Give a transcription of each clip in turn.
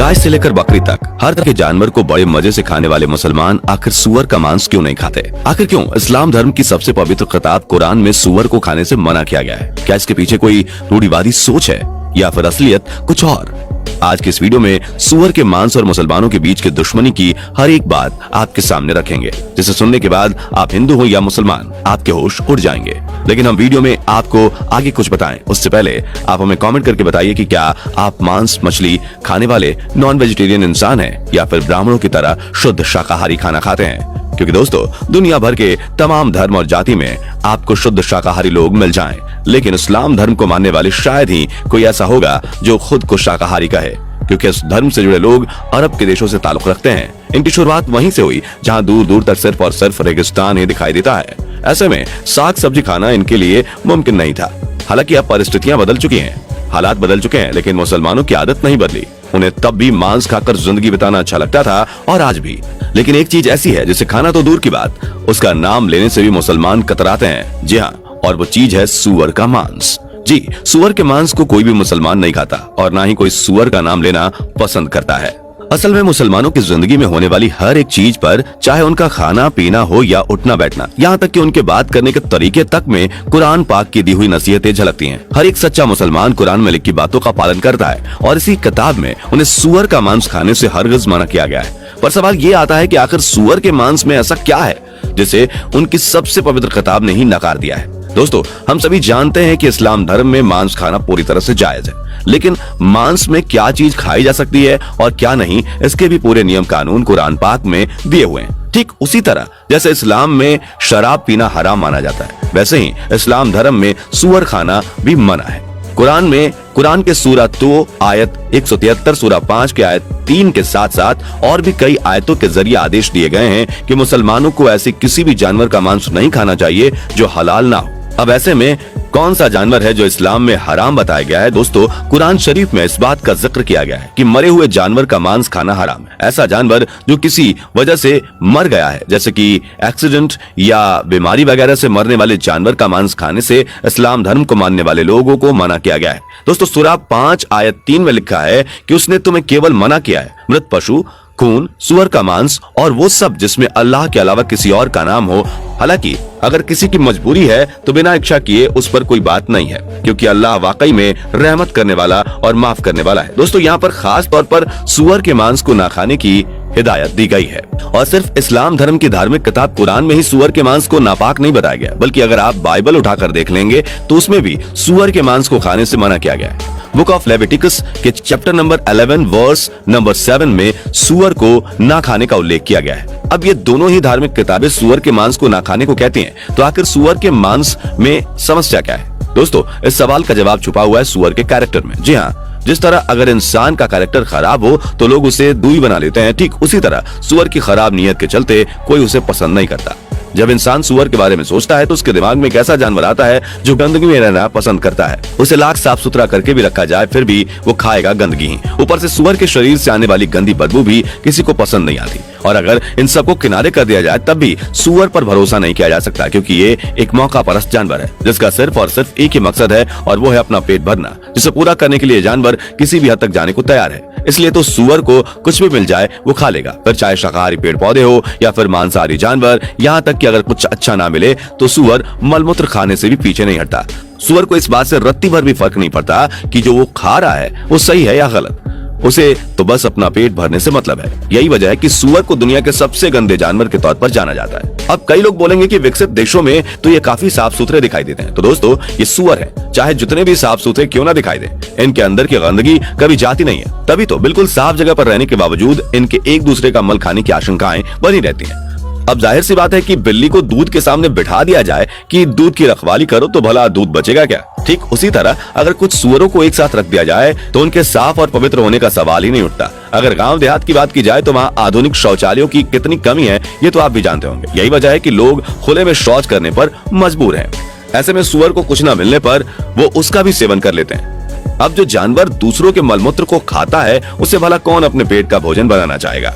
गाय से लेकर बकरी तक हर तरह के जानवर को बड़े मजे से खाने वाले मुसलमान आखिर सुअर का मांस क्यों नहीं खाते? आखिर क्यों इस्लाम धर्म की सबसे पवित्र किताब कुरान में सुअर को खाने से मना किया गया है? क्या इसके पीछे कोई रूढ़िवादी सोच है या फिर असलियत कुछ और? आज के इस वीडियो में सुअर के मांस और मुसलमानों के बीच के दुश्मनी की हर एक बात आपके सामने रखेंगे, जिसे सुनने के बाद आप हिंदू हो या मुसलमान, आपके होश उड़ जाएंगे। लेकिन हम वीडियो में आपको आगे कुछ बताएं उससे पहले आप हमें कमेंट करके बताइए कि क्या आप मांस मछली खाने वाले नॉन वेजिटेरियन इंसान हैं या फिर ब्राह्मणों की तरह शुद्ध शाकाहारी खाना खाते हैं। क्योंकि दोस्तों, दुनिया भर के तमाम धर्म और जाति में आपको शुद्ध शाकाहारी लोग मिल जाएं, लेकिन इस्लाम धर्म को मानने वाले शायद ही कोई ऐसा होगा जो खुद को शाकाहारी कहे, क्योंकि इस धर्म से जुड़े लोग अरब के देशों से ताल्लुक रखते हैं। इनकी शुरुआत वहीं से हुई जहां दूर दूर तक सिर्फ और सिर्फ रेगिस्तान ही दिखाई देता है। ऐसे में साग सब्जी खाना इनके लिए मुमकिन नहीं था। हालांकि अब परिस्थितियां बदल चुकी हैं, हालात बदल चुके हैं, लेकिन मुसलमानों की आदत नहीं बदली। उन्हें तब भी मांस खाकर जिंदगी बिताना अच्छा लगता था और आज भी। लेकिन एक चीज ऐसी है जिसे खाना तो दूर की बात, उसका नाम लेने से भी मुसलमान कतराते हैं। जी हाँ, और वो चीज है सुअर का मांस। जी, सुअर के मांस को कोई भी मुसलमान नहीं खाता और ना ही कोई सुअर का नाम लेना पसंद करता है। असल में मुसलमानों की जिंदगी में होने वाली हर एक चीज पर, चाहे उनका खाना पीना हो या उठना बैठना, यहाँ तक कि उनके बात करने के तरीके तक में कुरान पाक की दी हुई नसीहतें झलकती हैं। हर एक सच्चा मुसलमान कुरान में लिखी बातों का पालन करता है और इसी किताब में उन्हें सुअर का मांस खाने से हरगिज मना किया गया है। पर सवाल ये आता है कि आखिर सुअर के मांस में ऐसा क्या है जिसे उनकी सबसे पवित्र किताब ने ही नकार दिया है? दोस्तों, हम सभी जानते हैं कि इस्लाम धर्म में मांस खाना पूरी तरह से जायज है, लेकिन मांस में क्या चीज खाई जा सकती है और क्या नहीं, इसके भी पूरे नियम कानून कुरान पाक में दिए हुए हैं। ठीक उसी तरह जैसे इस्लाम में शराब पीना हराम माना जाता है, वैसे ही इस्लाम धर्म में सुअर खाना भी मना है। कुरान के सूरा 2 आयत 173, सूरा 5 के आयत 3 के साथ साथ और भी कई आयतों के जरिए आदेश दिए गए हैं कि मुसलमानों को ऐसे किसी भी जानवर का मांस नहीं खाना चाहिए जो हलाल ना हो। अब ऐसे में कौन सा जानवर है जो इस्लाम में हराम बताया गया है? दोस्तों, कुरान शरीफ में इस बात का जिक्र किया गया है कि मरे हुए जानवर का मांस खाना हराम है। ऐसा जानवर जो किसी वजह से मर गया है, जैसे कि एक्सीडेंट या बीमारी वगैरह से मरने वाले जानवर का मांस खाने से इस्लाम धर्म को मानने वाले लोगों को मना किया गया है। दोस्तों, सूरा 5 आयत 3 में लिखा है कि उसने तुम्हें केवल मना किया है मृत पशु, खून, सुअर का मांस और वो सब जिसमें अल्लाह के अलावा किसी और का नाम हो। हालांकि अगर किसी की मजबूरी है तो बिना इच्छा किए उस पर कोई बात नहीं है, क्योंकि अल्लाह वाकई में रहमत करने वाला और माफ करने वाला है। दोस्तों, यहाँ पर खास तौर पर सुअर के मांस को ना खाने की हिदायत दी गई है और सिर्फ इस्लाम धर्म की धार्मिक किताब कुरान में ही सुअर के मांस को नापाक नहीं बताया गया, बल्कि अगर आप बाइबल उठाकर देख लेंगे तो उसमें भी सुअर के मांस को खाने से मना किया गया है। बुक ऑफ लेविटिकस के चैप्टर नंबर 11 वर्स नंबर 7 में सुअर को ना खाने का उल्लेख किया गया है। अब ये दोनों ही धार्मिक किताबें सुअर के मांस को ना खाने को कहती हैं, तो आखिर सुअर के मांस में समस्या क्या है? दोस्तों, इस सवाल का जवाब छुपा हुआ है सुअर के कैरेक्टर में। जी हाँ, जिस तरह अगर इंसान का कैरेक्टर खराब हो तो लोग उसे दूई बना लेते हैं, ठीक उसी तरह सुअर की खराब नीयत के चलते कोई उसे पसंद नहीं करता। जब इंसान सुअर के बारे में सोचता है तो उसके दिमाग में एक ऐसा जानवर आता है जो गंदगी में रहना पसंद करता है। उसे लाख साफ सुथरा करके भी रखा जाए फिर भी वो खाएगा गंदगी ही। ऊपर से सुअर के शरीर से आने वाली गंदी बदबू भी किसी को पसंद नहीं आती। और अगर इन सबको किनारे कर दिया जाए तब भी सुअर पर भरोसा नहीं किया जा सकता, क्योंकि ये एक मौका परस्त जानवर है जिसका सिर्फ और सिर्फ एक ही मकसद है और वो है अपना पेट भरना, जिसे पूरा करने के लिए जानवर किसी भी हद तक जाने को तैयार है। इसलिए तो सुअर को कुछ भी मिल जाए वो खा लेगा, फिर चाहे शाकाहारी पेड़ पौधे हो या फिर मांसाहारी जानवर। यहाँ तक कि अगर कुछ अच्छा ना मिले तो सुअर मलमूत्र खाने से भी पीछे नहीं हटता। सुअर को इस बात से रत्ती भर भी फर्क नहीं पड़ता कि जो वो खा रहा है वो सही है या गलत, उसे तो बस अपना पेट भरने से मतलब है। यही वजह है कि सुअर को दुनिया के सबसे गंदे जानवर के तौर पर जाना जाता है। अब कई लोग बोलेंगे कि विकसित देशों में तो ये काफी साफ सुथरे दिखाई देते हैं। तो दोस्तों, ये सुअर है, चाहे जितने भी साफ सुथरे क्यों ना दिखाई दे, इनके अंदर की गंदगी कभी जाती नहीं है। तभी तो बिल्कुल साफ जगह पर रहने के बावजूद इनके एक दूसरे का मल खाने की आशंकाएं बनी रहती हैं। अब जाहिर सी बात है कि बिल्ली को दूध के सामने बिठा दिया जाए कि दूध की रखवाली करो तो भला दूध बचेगा क्या? ठीक उसी तरह अगर कुछ सुअरों को एक साथ रख दिया जाए तो उनके साफ और पवित्र होने का सवाल ही नहीं उठता। अगर गांव देहात की बात की जाए तो वहाँ आधुनिक शौचालयों की कितनी कमी है ये तो आप भी जानते होंगे। यही वजह है कि लोग खुले में शौच करने पर मजबूर हैं। ऐसे में सुअर को कुछ न मिलने पर वो उसका भी सेवन कर लेते हैं। अब जो जानवर दूसरों के मलमूत्र को खाता है उसे भला कौन अपने पेट का भोजन बनाना चाहेगा?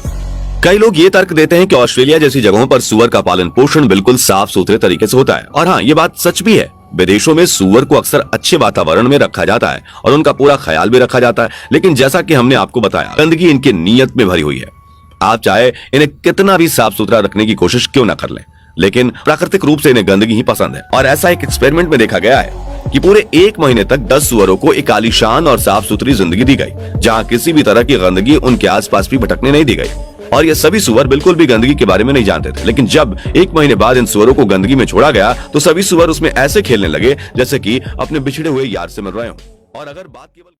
कई लोग ये तर्क देते हैं कि ऑस्ट्रेलिया जैसी जगहों पर सुअर का पालन पोषण बिल्कुल साफ सुथरे तरीके से होता है, और हाँ, ये बात सच भी है। विदेशों में सुअर को अक्सर अच्छे वातावरण में रखा जाता है और उनका पूरा ख्याल भी रखा जाता है, लेकिन जैसा कि हमने आपको बताया, गंदगी इनकी नीयत में भरी हुई है। आप चाहे इन्हें कितना भी साफ सुथरा रखने की कोशिश क्यों ना कर लें, लेकिन प्राकृतिक रूप से इन्हें गंदगी ही पसंद है। और ऐसा एक एक्सपेरिमेंट में देखा गया है कि पूरे 1 महीने तक 10 सुअरों को एक आलीशान और साफ सुथरी जिंदगी दी गई, जहां किसी भी तरह की गंदगी उनके आसपास भी भटकने नहीं दी गई। और ये सभी सुअर बिल्कुल भी गंदगी के बारे में नहीं जानते थे, लेकिन जब 1 महीने बाद इन सुअरों को गंदगी में छोड़ा गया तो सभी सुअर उसमें ऐसे खेलने लगे जैसे कि अपने बिछड़े हुए यार से मिल रहे हों। और अगर बात केवल